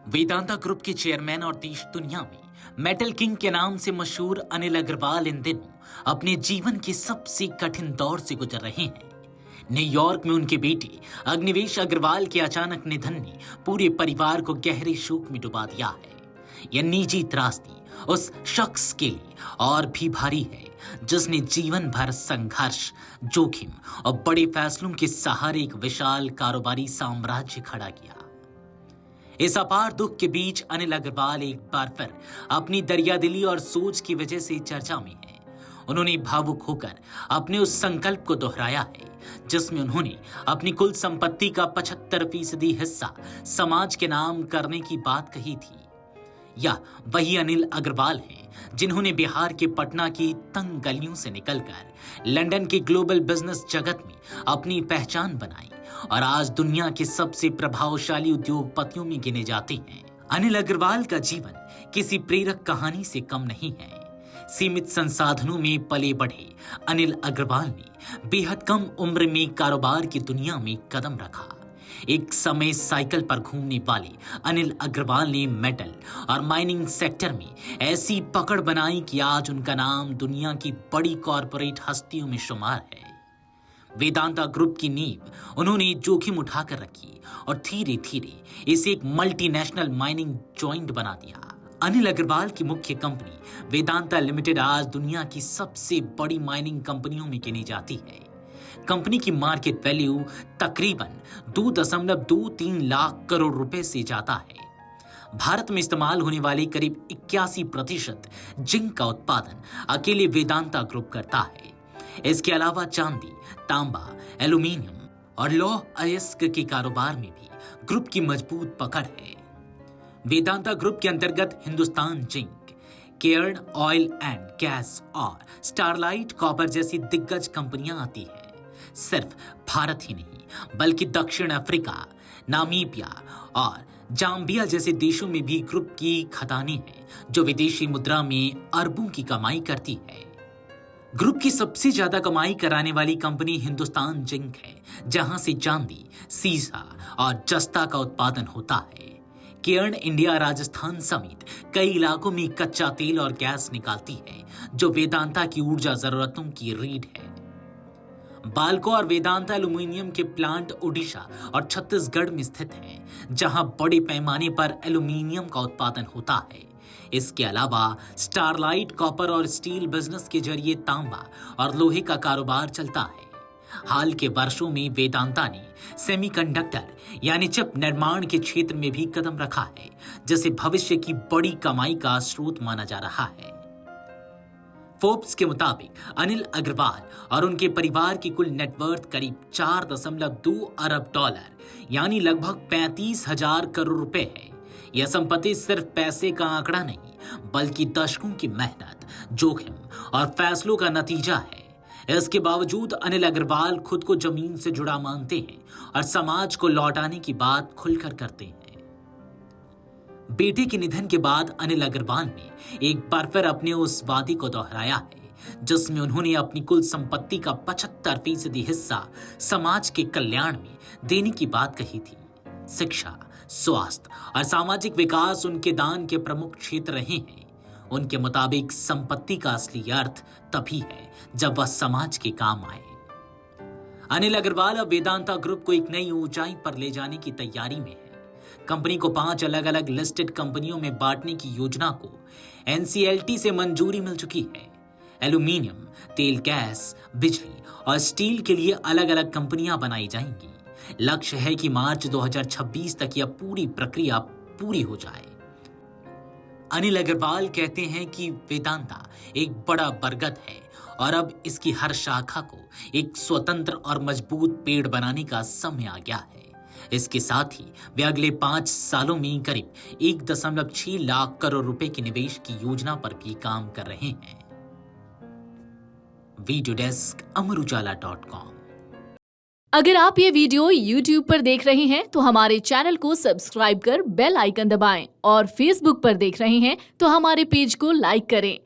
Vedanta group के chairman और देश दुनिया में मेटल किंग के नाम से मशहूर अनिल अग्रवाल इन दिनों अपने जीवन के सबसे कठिन दौर से गुजर रहे हैं। न्यूयॉर्क में उनके बेटे अग्निवेश अग्रवाल के अचानक निधन ने पूरे परिवार को गहरे शोक में डुबा दिया है। यह निजी त्रासदी उस शख्स के लिए और भी भारी है जिसने जीवन भर संघर्ष, जोखिम और बड़े फैसलों के सहारे एक विशाल कारोबारी साम्राज्य खड़ा किया। इस अपार दुख के बीच अनिल अग्रवाल एक बार फिर अपनी दरियादिली और सोच की वजह से चर्चा में है। उन्होंने भावुक होकर अपने उस संकल्प को दोहराया है जिसमें उन्होंने अपनी कुल संपत्ति का 75% हिस्सा समाज के नाम करने की बात कही थी। यह वही अनिल अग्रवाल हैं जिन्होंने बिहार के पटना की तंग गलियों से निकलकर लंदन के ग्लोबल बिजनेस जगत में अपनी पहचान बनाई और आज दुनिया के सबसे प्रभावशाली उद्योगपतियों में गिने जाते हैं। अनिल अग्रवाल का जीवन किसी प्रेरक कहानी से कम नहीं है। सीमित संसाधनों में पले बढ़े अनिल अग्रवाल ने बेहद कम उम्र में कारोबार की दुनिया में कदम रखा। एक समय साइकिल पर घूमने वाले अनिल अग्रवाल ने मेटल और माइनिंग सेक्टर में ऐसी पकड़ बनाई कि आज उनका नाम दुनिया की बड़ी कॉरपोरेट हस्तियों में शुमार है। वेदांता ग्रुप की नींव उन्होंने जोखिम उठाकर रखी और धीरे धीरे इसे एक मल्टीनेशनल माइनिंग जॉइंट बना दिया। अनिल अग्रवाल की मुख्य कंपनी वेदांता लिमिटेड आज दुनिया की सबसे बड़ी माइनिंग कंपनियों में गिनी जाती है। कंपनी की मार्केट वैल्यू तकरीबन 2.23 लाख करोड़ रुपए से ज्यादा है। भारत में इस्तेमाल होने वाले करीब 81% जिंक का उत्पादन अकेले वेदांता ग्रुप करता है। इसके अलावा चांदी, तांबा, एल्यूमीनियम और लौह अयस्क के कारोबार में भी ग्रुप की मजबूत पकड़ है। वेदांता ग्रुप के अंतर्गत Hindustan zinc, Cairn oil and gas और स्टारलाइट कॉपर जैसी दिग्गज कंपनियां आती हैं। सिर्फ भारत ही नहीं बल्कि दक्षिण अफ्रीका, नामीबिया और जाम्बिया जैसे देशों में भी ग्रुप की खदानें हैं जो विदेशी मुद्रा में अरबों की कमाई करती है। ग्रुप की सबसे ज्यादा कमाई कराने वाली कंपनी हिंदुस्तान जिंक है जहां से चांदी, सीसा और जस्ता का उत्पादन होता है। केयर्न इंडिया राजस्थान समेत कई इलाकों में कच्चा तेल और गैस निकालती है जो वेदांता की ऊर्जा जरूरतों की रीढ़ है। बाल्को और वेदांता एल्यूमीनियम के प्लांट ओडिशा और छत्तीसगढ़ में स्थित हैं जहां बड़े पैमाने पर एल्यूमीनियम का उत्पादन होता है। इसके अलावा स्टारलाइट कॉपर और स्टील बिजनेस के जरिए तांबा और लोहे का कारोबार चलता है। हाल के वर्षों में वेदांता ने सेमीकंडक्टर यानी चिप निर्माण के क्षेत्र में भी कदम रखा है जिसे भविष्य की बड़ी कमाई का स्रोत माना जा रहा है। फोर्ब्स के मुताबिक अनिल अग्रवाल और उनके परिवार की कुल नेटवर्थ करीब 4.2 अरब डॉलर यानी लगभग 35,000 करोड़ रुपए है। यह संपत्ति सिर्फ पैसे का आंकड़ा नहीं बल्कि दशकों की मेहनत, जोखिम और फैसलों का नतीजा है। इसके बावजूद अनिल अग्रवाल खुद को जमीन से जुड़ा मानते हैं और समाज को लौटाने की बात खुलकर करते हैं। बेटे के निधन के बाद अनिल अग्रवाल ने एक बार फिर अपने उस वादे को दोहराया है जिसमें उन्होंने अपनी कुल संपत्ति का 75% हिस्सा समाज के कल्याण में देने की बात कही थी। शिक्षा, स्वास्थ्य और सामाजिक विकास उनके दान के प्रमुख क्षेत्र रहे हैं। उनके मुताबिक संपत्ति का असली अर्थ तभी है जब वह समाज के काम आए। अनिल अग्रवाल अब वेदांता ग्रुप को एक नई ऊंचाई पर ले जाने की तैयारी में है। कंपनी को 5 अलग अलग लिस्टेड कंपनियों में बांटने की योजना को एनसीएलटी से मंजूरी मिल चुकी है। एल्यूमीनियम, तेल, गैस, बिजली और स्टील के लिए अलग अलग कंपनियां बनाई जाएंगी। लक्ष्य है कि मार्च 2026 तक यह पूरी प्रक्रिया पूरी हो जाए। अनिल अग्रवाल कहते हैं कि वेदांता एक बड़ा बरगद है और अब इसकी हर शाखा को एक स्वतंत्र और मजबूत पेड़ बनाने का समय आ गया है। इसके साथ ही वे अगले 5 सालों में करीब 1.6 लाख करोड़ रुपए के निवेश की योजना पर भी काम कर रहे हैं। वीडियो डेस्क अमरुजाला.com। अगर आप ये वीडियो YouTube पर देख रहे हैं तो हमारे चैनल को सब्सक्राइब कर बेल आइकन दबाएं और Facebook पर देख रहे हैं तो हमारे पेज को लाइक करें।